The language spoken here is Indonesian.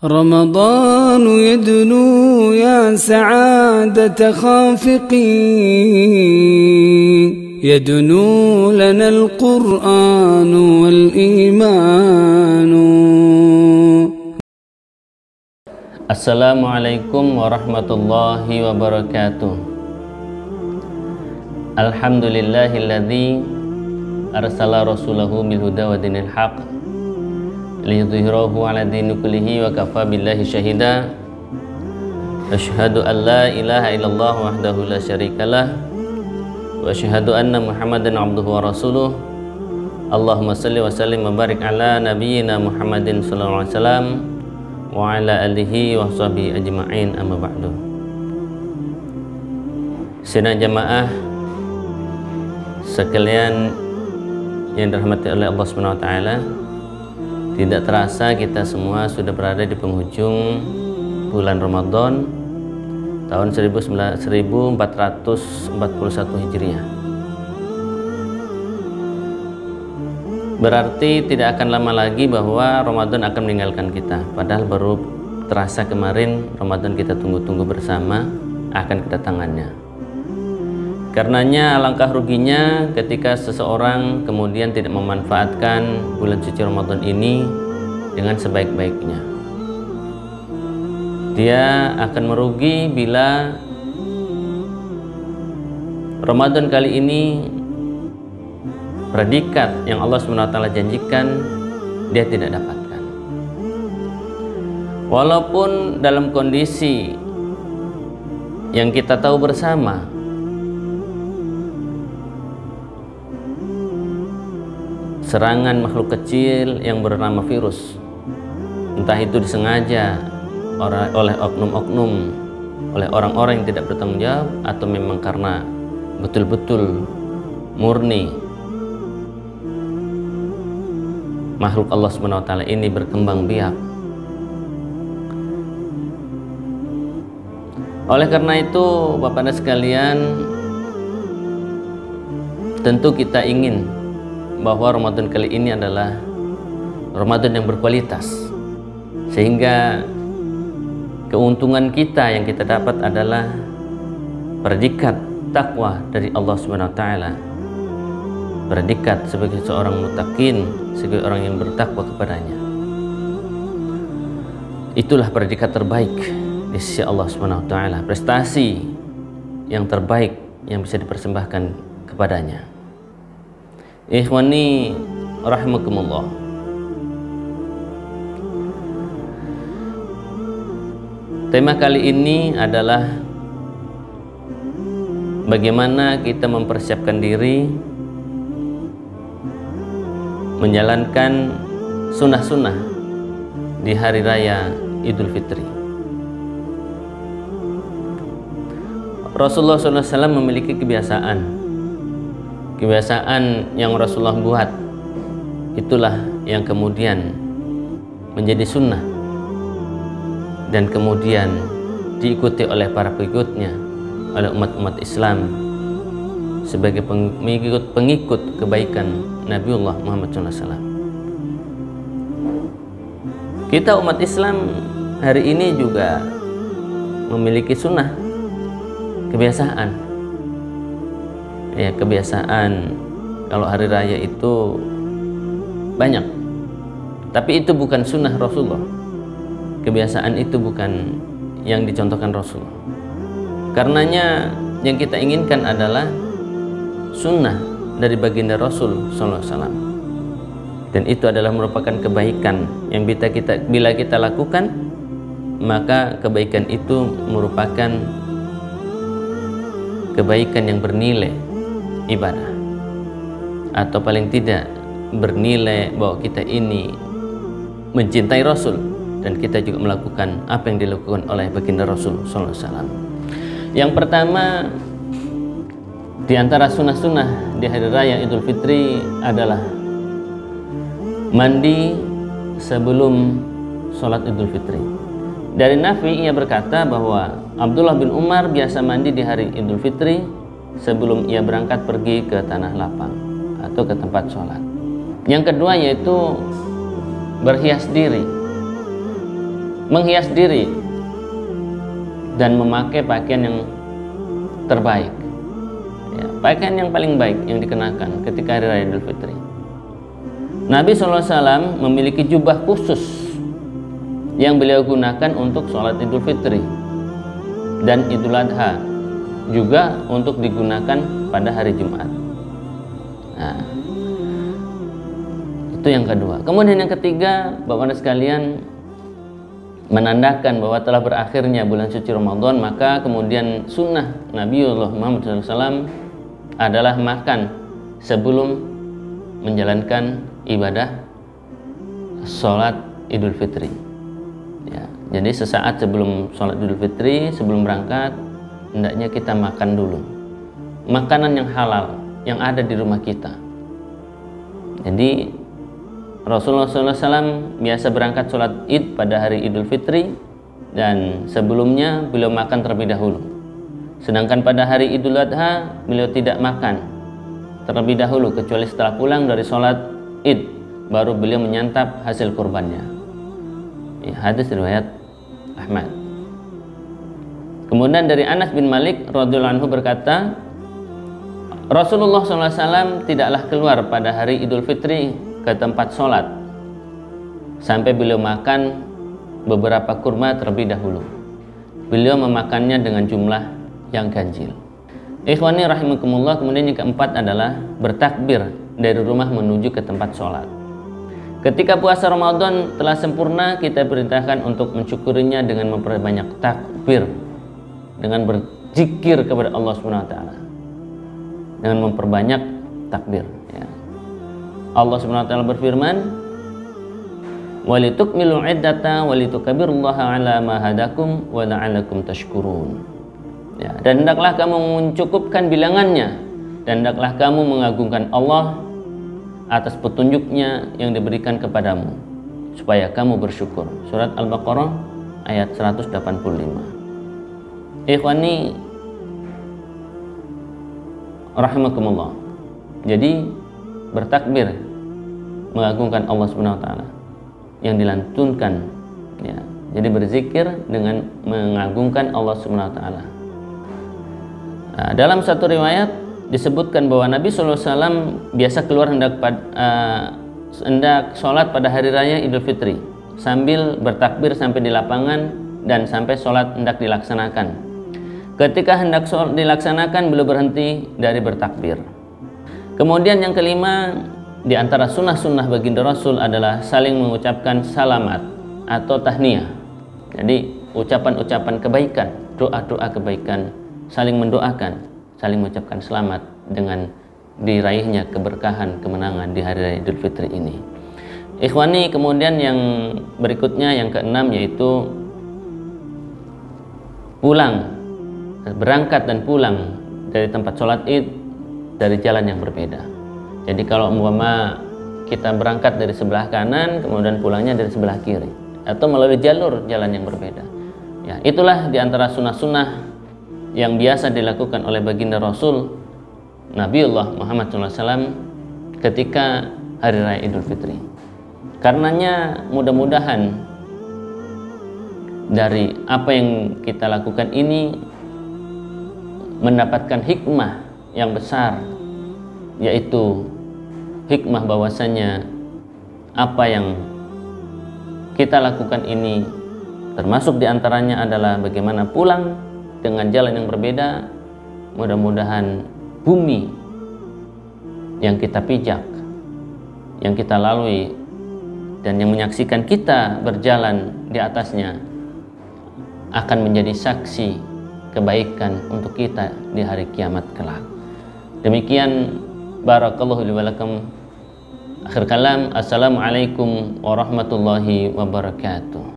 رمضان يدنو يا سعادة خافقين، يدنو لنا القرآن والإيمان. Assalamualaikum warahmatullahi wabarakatuh. Alhamdulillahilladzi arsala rasulahu bil huda wa dinil haq liyudhhirahu ala dini kullihi wa kafa billahi syahida. Asyhadu an la ilaha illallah wahdahu la syarikalah wa asyhadu anna Muhammadan abduhu wa rasuluh. Allahumma salli wa sallim wa barik ala nabiyyina Muhammadin sallallahu alaihi wasallam wa ala alihi wa sahbihi ajma'in, amma ba'du. Sidang jamaah sekalian yang dirahmati oleh Allah Subhanahu wa taala, tidak terasa kita semua sudah berada di penghujung bulan Ramadan tahun 1441 Hijriah. Berarti tidak akan lama lagi bahwa Ramadan akan meninggalkan kita. Padahal baru terasa kemarin Ramadan kita tunggu-tunggu bersama akan kedatangannya. Karenanya alangkah ruginya ketika seseorang kemudian tidak memanfaatkan bulan suci Ramadan ini dengan sebaik-baiknya. Dia akan merugi bila Ramadan kali ini predikat yang Allah SWT janjikan dia tidak dapatkan. Walaupun dalam kondisi yang kita tahu bersama, serangan makhluk kecil yang bernama virus, entah itu disengaja oleh oknum-oknum, oleh orang-orang yang tidak bertanggung jawab, atau memang karena betul-betul murni makhluk Allah SWT ini berkembang biak. Oleh karena itu, Bapak dan sekalian, tentu kita ingin bahwa Ramadan kali ini adalah Ramadan yang berkualitas, sehingga keuntungan kita yang kita dapat adalah predikat takwa dari Allah Subhanahu wa taala, predikat sebagai seorang muttaqin, sebagai orang yang bertakwa kepadanya. Itulah predikat terbaik di sisi Allah Subhanahu wa taala, prestasi yang terbaik yang bisa dipersembahkan kepadanya. Ikhwani rahimakumullah, tema kali ini adalah bagaimana kita mempersiapkan diri menjalankan sunnah-sunnah di hari raya Idul Fitri. Rasulullah SAW memiliki kebiasaan yang Rasulullah buat, itulah yang kemudian menjadi sunnah dan kemudian diikuti oleh para pengikutnya, oleh umat-umat Islam sebagai pengikut kebaikan Nabiullah Muhammad SAW. Kita umat Islam hari ini juga memiliki sunnah, kebiasaan. Ya, kebiasaan kalau hari raya itu banyak, tapi itu bukan sunnah Rasulullah. Kebiasaan itu bukan yang dicontohkan Rasulullah. Karenanya yang kita inginkan adalah sunnah dari baginda Rasul SAW, dan itu adalah merupakan kebaikan yang bila kita lakukan, maka kebaikan itu merupakan kebaikan yang bernilai ibadah, atau paling tidak bernilai bahwa kita ini mencintai Rasul dan kita juga melakukan apa yang dilakukan oleh baginda Rasul SAW. Yang pertama di antara sunnah-sunnah di hari raya Idul Fitri adalah mandi sebelum sholat Idul Fitri. Dari Nafi, ia berkata bahwa Abdullah bin Umar biasa mandi di hari Idul Fitri sebelum ia berangkat pergi ke tanah lapang atau ke tempat sholat. Yang kedua yaitu berhias diri menghias diri dan memakai pakaian yang terbaik, ya, pakaian yang paling baik yang dikenakan ketika hari raya Idul Fitri. Nabi SAW memiliki jubah khusus yang beliau gunakan untuk sholat Idul Fitri dan Idul Adha, juga untuk digunakan pada hari Jumat. Nah, itu yang kedua. Kemudian yang ketiga, Bapak-Ibu sekalian, menandakan bahwa telah berakhirnya bulan suci Ramadan, maka kemudian sunnah Nabiullah Muhammad SAW adalah makan sebelum menjalankan ibadah sholat Idul Fitri. Ya, jadi sesaat sebelum sholat Idul Fitri, sebelum berangkat, hendaknya kita makan dulu makanan yang halal yang ada di rumah kita. Jadi Rasulullah SAW biasa berangkat sholat id pada hari Idul Fitri, dan sebelumnya beliau makan terlebih dahulu. Sedangkan pada hari Idul Adha beliau tidak makan terlebih dahulu, kecuali setelah pulang dari sholat id baru beliau menyantap hasil kurbannya. Ya, hadis riwayat Ahmad. Kemudian dari Anas bin Malik radhiyallahu anhu berkata, Rasulullah SAW tidaklah keluar pada hari Idul Fitri ke tempat sholat sampai beliau makan beberapa kurma terlebih dahulu. Beliau memakannya dengan jumlah yang ganjil. Ikhwani rahimakumullah. Kemudian yang keempat adalah bertakbir dari rumah menuju ke tempat sholat. Ketika puasa Ramadan telah sempurna, kita perintahkan untuk mensyukurinya dengan memperbanyak takbir, dengan berzikir kepada Allah SWT, dengan memperbanyak takbir, ya. Allah SWT berfirman, walitukmilu iddata walitukabbirullaha ala ma hadakum wa la'allakum tashkurun. Ya, dan hendaklah kamu mencukupkan bilangannya, dan hendaklah kamu mengagungkan Allah atas petunjuknya yang diberikan kepadamu, supaya kamu bersyukur. Surat Al-Baqarah ayat 185. Ikhwani rahimakumullah. Jadi bertakbir mengagungkan Allah Subhanahu wa taala yang dilantunkan, ya. Jadi berzikir dengan mengagungkan Allah Subhanahu wa taala. Nah, dalam satu riwayat disebutkan bahwa Nabi SAW biasa keluar hendak sholat pada hari raya Idul Fitri sambil bertakbir sampai di lapangan dan sampai sholat hendak dilaksanakan. Ketika hendak sholat dilaksanakan, beliau berhenti dari bertakbir. Kemudian yang kelima, di antara sunnah-sunnah baginda Rasul adalah saling mengucapkan salamat atau tahniyah. Jadi ucapan-ucapan kebaikan, doa-doa kebaikan, saling mendoakan, saling mengucapkan selamat dengan diraihnya keberkahan, kemenangan di hari raya Idul Fitri ini. Ikhwani, kemudian yang berikutnya, yang keenam, yaitu pulang, berangkat dan pulang dari tempat sholat id dari jalan yang berbeda. Jadi kalau umpama kita berangkat dari sebelah kanan, kemudian pulangnya dari sebelah kiri, atau melalui jalur jalan yang berbeda, ya, itulah diantara sunnah-sunnah yang biasa dilakukan oleh baginda Rasul Nabiullah Muhammad SAW ketika hari raya Idul Fitri. Karenanya mudah-mudahan dari apa yang kita lakukan ini mendapatkan hikmah yang besar, yaitu hikmah bahwasanya apa yang kita lakukan ini termasuk diantaranya adalah bagaimana pulang dengan jalan yang berbeda. Mudah-mudahan bumi yang kita pijak, yang kita lalui, dan yang menyaksikan kita berjalan di atasnya akan menjadi saksi kebaikan untuk kita di hari kiamat kelak. Demikian, barakallahu li wa lakum. Akhir kalam, assalamualaikum warahmatullahi wabarakatuh.